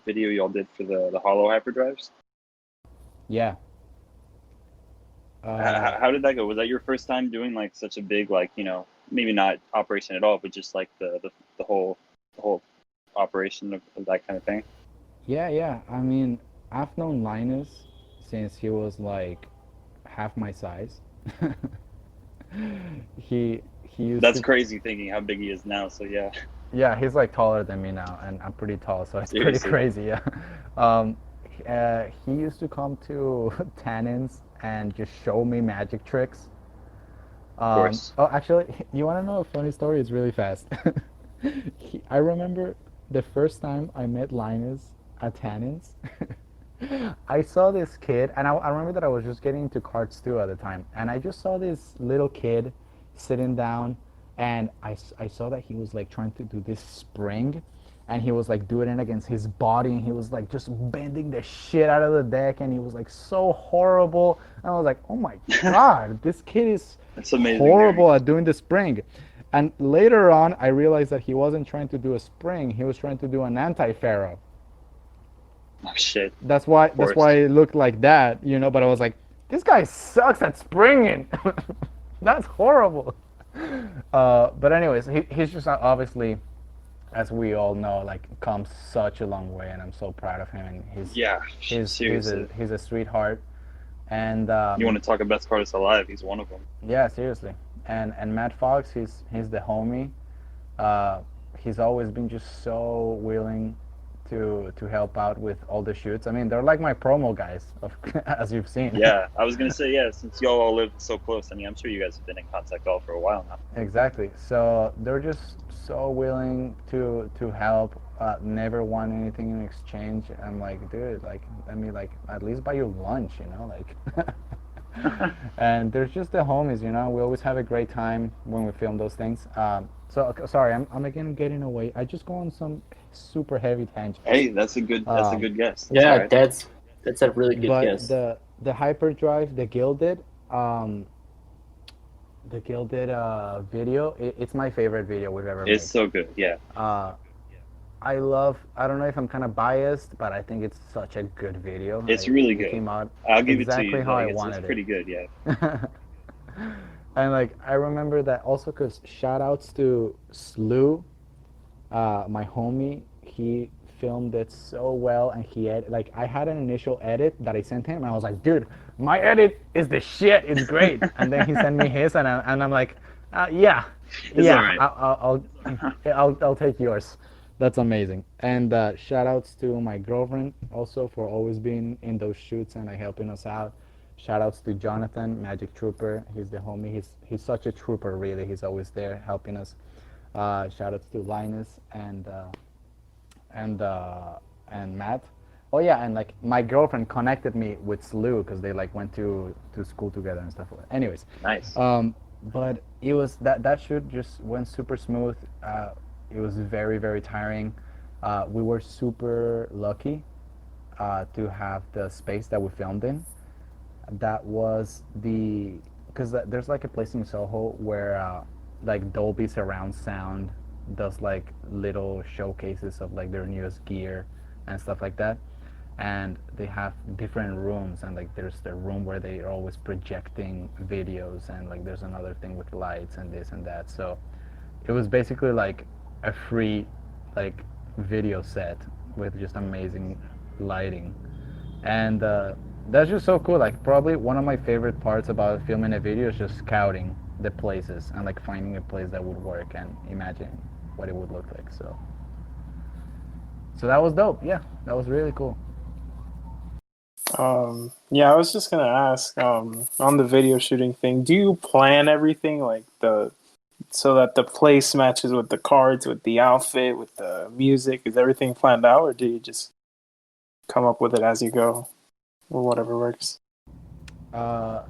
video y'all did for the Hollow hyperdrives. Yeah. How did that go? Was that your first time doing like such a big, like, maybe not operation at all, but just like the whole operation of that kind of thing? Yeah. I mean, I've known Linus since he was like half my size. He used That's to. crazy thinking how big he is now. So yeah, Yeah, he's like taller than me now, and I'm pretty tall, so it's pretty seriously, crazy. Yeah. Um, he used to come to Tannins and just show me magic tricks. of course. Oh, actually, you want to know a funny story? It's really fast. I remember the first time I met Linus at Tannins. I saw this kid, and I remember that I was just getting into cards too at the time, and I just saw this little kid sitting down, and I saw that he was like trying to do this spring, and he was like doing it against his body, and he was like just bending the shit out of the deck, and he was like so horrible, and I was like, oh my god, this kid is That's amazing, Gary. horrible at doing the spring. And later on, I realized that he wasn't trying to do a spring; he was trying to do an anti-pharaoh. Oh shit, That's of course. why it looked like that, you know. But I was like, this guy sucks at springing. That's horrible. But anyways, he's just obviously, as we all know, like come such a long way, and I'm so proud of him. And Yeah, seriously. he's a sweetheart. And You want to talk about best artists alive? He's one of them. yeah, seriously. And Matt Fox, he's the homie. Uh, he's always been just so willing to help out with all the shoots. I mean, they're like my promo guys, as you've seen. Yeah, I was gonna say, yeah, since y'all all live so close. I mean, I'm sure you guys have been in contact all for a while now. Exactly. So they're just so willing to help. Never want anything in exchange. I'm like, dude, like let me like at least buy you lunch, you know, like. And there's just the homies, you know. We always have a great time when we film those things. Sorry, I'm again getting away. I just go on some super heavy tangents. Hey, that's a good Um, guess. That's Yeah, all right. that's a really good But guess. the hyperdrive, the gilded video, it's my favorite video we've ever It's made. so good. Yeah, I love. I don't know if I'm kind of biased, but I think it's such a good video. it's Like, really it good. came out I'll give it to exactly you. how Like, I it's wanted pretty good. Yeah. it. And like I remember that also because shout outs to Slew, my homie. He filmed it so well, and like I had an initial edit that I sent him, and I was like, dude, my edit is the shit. It's great. And then he sent me his, and I'm like, yeah, It's yeah, all right. I'll take yours. That's amazing. And shout outs to my girlfriend also for always being in those shoots and like helping us out. Shout outs to Jonathan, Magic Trooper. He's the homie. He's such a trooper, really. He's always there helping us. Shout outs to Linus and and Matt. Oh yeah, and like my girlfriend connected me with Slew because they like went to school together and stuff like that. Anyways, Nice. but it was that shoot just went super smooth. It was very tiring. We were super lucky to have the space that we filmed in. That was because there's like a place in Soho where like Dolby surround sound does like little showcases of like their newest gear and stuff like that, and they have different rooms, and like there's the room where they are always projecting videos, and like there's another thing with lights and this and that. So it was basically like a free like video set with just amazing lighting, and that's just so cool. Like probably one of my favorite parts about filming a video is just scouting the places and like finding a place that would work and imagining what it would look like. So that was dope. Yeah, that was really cool. Yeah, I was just gonna ask, on the video shooting thing, do you plan everything like so that the place matches with the cards, with the outfit, with the music? Is everything planned out, or do you just come up with it as you go, or whatever works? Uh,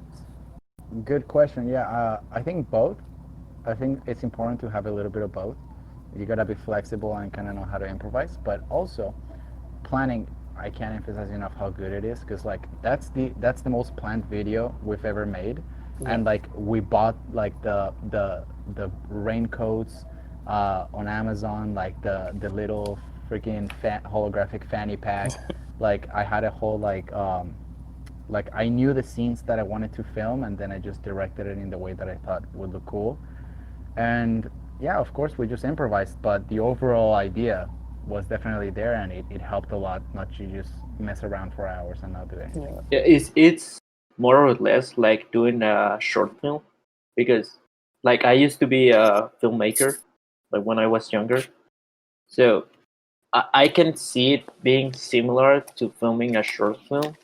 Good question. Yeah, I think both. I think it's important to have a little bit of both. You gotta be flexible and kind of know how to improvise, but also planning. I can't emphasize enough how good it is because like that's the most planned video we've ever made, and like we bought like the raincoats on Amazon, like the little freaking holographic fanny pack. Like I had a whole like I knew the scenes that I wanted to film, and then I just directed it in the way that I thought would look cool. And yeah, of course we just improvised, but the overall idea was definitely there, and it helped a lot not to just mess around for hours and not do anything. Yeah. It's more or less like doing a short film, because like I used to be a filmmaker like when I was younger, so I can see it being similar to filming a short film,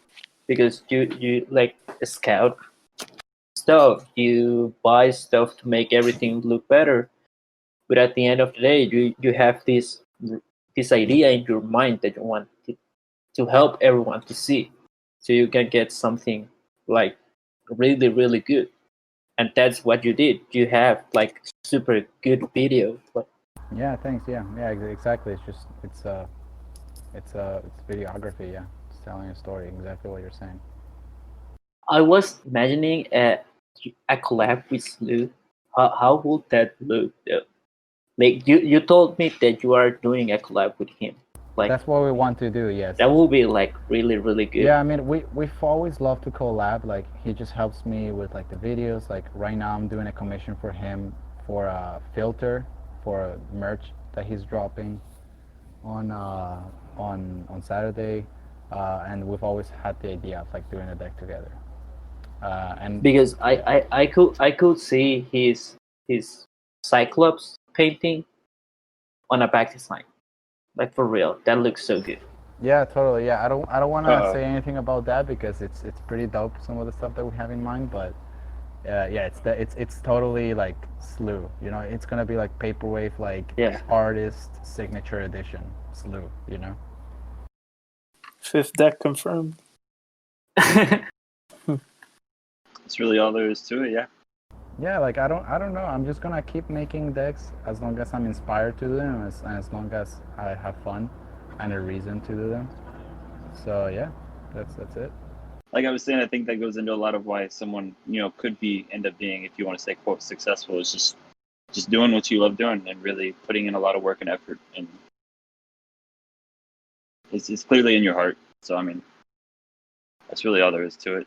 because you like scout stuff, you buy stuff to make everything look better, but at the end of the day you have this idea in your mind that you want to help everyone to see, so you can get something like really really good. And that's what you did. You have like super good video. Yeah, thanks. Yeah, exactly. It's just it's videography. Yeah, it's telling a story. Exactly what you're saying. I was imagining a collab with Slew. How would that look though? Like you told me that you are doing a collab with him. Like That's what we want to do. Yes. that will be like really really good. Yeah, I mean, we've always loved to collab. Like, he just helps me with like the videos. Like right now, I'm doing a commission for him for a filter for a merch that he's dropping on Saturday, and we've always had the idea of like doing a deck together. And Because I could see his Cyclops painting on a back design. Like for real, that looks so good. yeah, totally. Yeah, I don't want to Uh-oh. say anything about that because it's pretty dope, some of the stuff that we have in mind. But yeah, it's totally like Slew. You know, it's gonna be like Paperwave, like Yeah. artist signature edition Slew. You know. 5th deck confirmed. That's really all there is to it. Yeah. Yeah, like I don't know. I'm just gonna keep making decks as long as I'm inspired to do them, as long as I have fun and a reason to do them. So yeah, that's it. Like I was saying, I think that goes into a lot of why someone, could end up being, if you want to say, quote, successful, is just doing what you love doing and really putting in a lot of work and effort. And it's clearly in your heart. So, I mean, that's really all there is to it.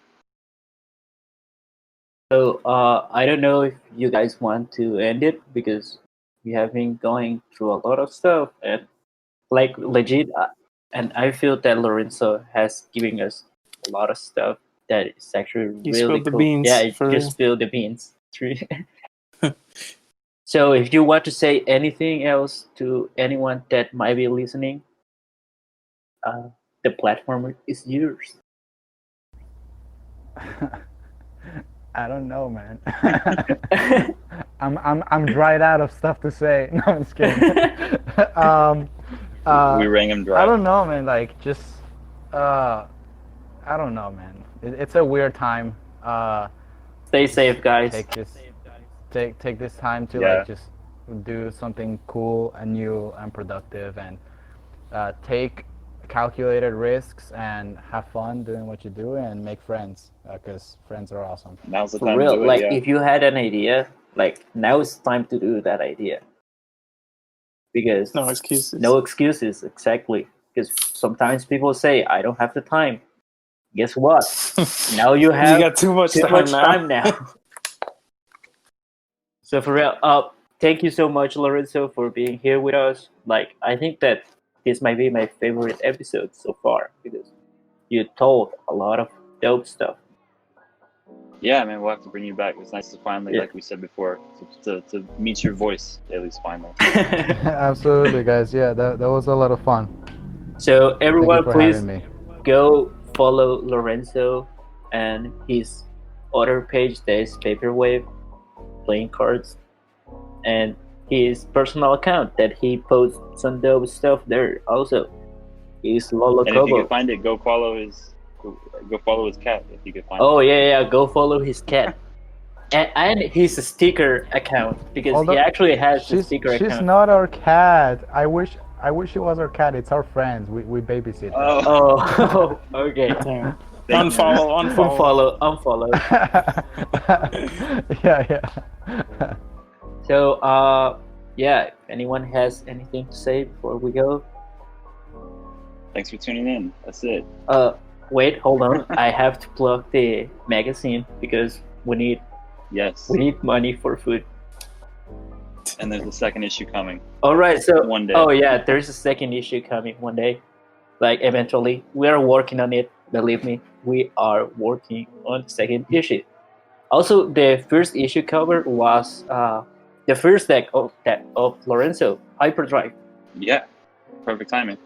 So I don't know if you guys want to end it, because we have been going through a lot of stuff, and like legit, and I feel that Lorenzo has given us a lot of stuff that is actually You really spilled the cool. beans Yeah, I for just real. spilled the beans. So if you want to say anything else to anyone that might be listening, the platform is yours. I don't know, man. I'm dried out of stuff to say. No, I'm just kidding. We rang him dry. I don't know, man. Like, just I don't know, man. It's a weird time. Stay safe, guys. Take this time to Yeah. like just do something cool and new and productive, and take calculated risks and have fun doing what you do and make friends, because friends are awesome. Now's the For time real, to do it. like Yeah. if you had an idea, like now is time to do that idea. Because No excuses. no excuses, exactly. Because sometimes people say, I don't have the time. Guess what? Now you have You got too much time now. now. So for real, thank you so much, Lorenzo, for being here with us. Like, I think that this might be my favorite episode so far, because you told a lot of dope stuff. Yeah, man, we'll have to bring you back. It's nice to finally, Yeah. like we said before, to meet your voice, at least finally. Absolutely, guys. Yeah, that was a lot of fun. So Thank you everyone, for please having me. go follow Lorenzo and his other page that is Paperwave, playing cards, and his personal account that he posts some dope stuff there also is Lolo And if you Kobo. can find it, go follow his cat. If you can find Oh it. yeah, go follow his cat. And his sticker account, because Although he actually has a She's sticker account. not our cat. I wish she was our cat. It's our friends. We babysit. her. Oh, okay. Damn. Thank you. Unfollow. Unfollow. Yeah. So, yeah, if anyone has anything to say before we go. Thanks for tuning in. That's it. Wait, hold on. I have to plug the magazine, because we need Yes. money for food. And there's a second issue coming. All right, so One day. oh yeah, there's a second issue coming one day, like eventually. We are working on it. Believe me, we are working on the second issue. Also, the first issue cover was the first deck of Lorenzo Hyperdrive. Yeah, perfect timing.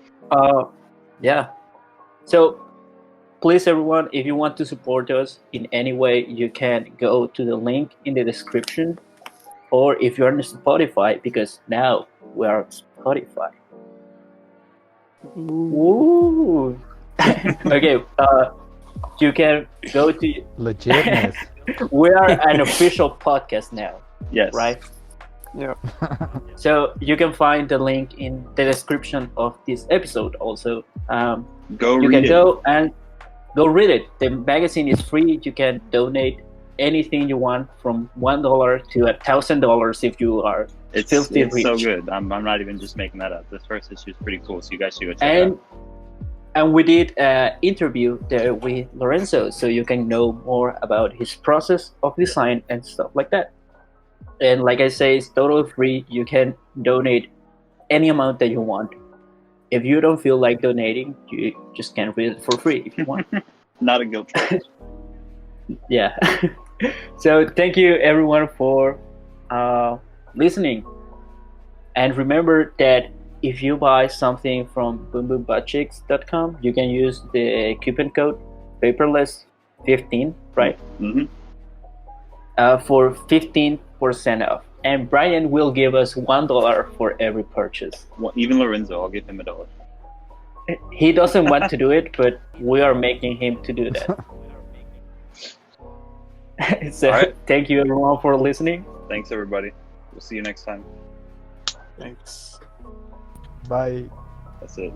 Yeah. So please, everyone, if you want to support us in any way, you can go to the link in the description. Or if you're on Spotify, because now we are on Spotify. Ooh. Okay, you can go to. Legitness. We are an official podcast now, Yes. right? Yeah. So you can find the link in the description of this episode. Also, Go you read can it. go and go read it. The magazine is free. You can donate anything you want, from $1 to $1,000 if you are It's filthy so rich. good. I'm not even just making that up. This first issue is pretty cool, so you guys should go check it out. And we did an interview there with Lorenzo, so you can know more about his process of design and stuff like that. And like I say, it's totally free. You can donate any amount that you want. If you don't feel like donating, you just can read it for free if you want. Not a guilt trip. Yeah. So thank you everyone for listening. And remember that if you buy something from boomboombuttcheeks.com, you can use the coupon code PAPERLESS15, right? Mm-hmm. For 15% off. And Brian will give us $1 for every purchase. Well, even Lorenzo, I'll give him $1. He doesn't want to do it, but we are making him to do that. So All right. Thank you everyone for listening. Thanks, everybody. We'll see you next time. Thanks. Bye. That's it.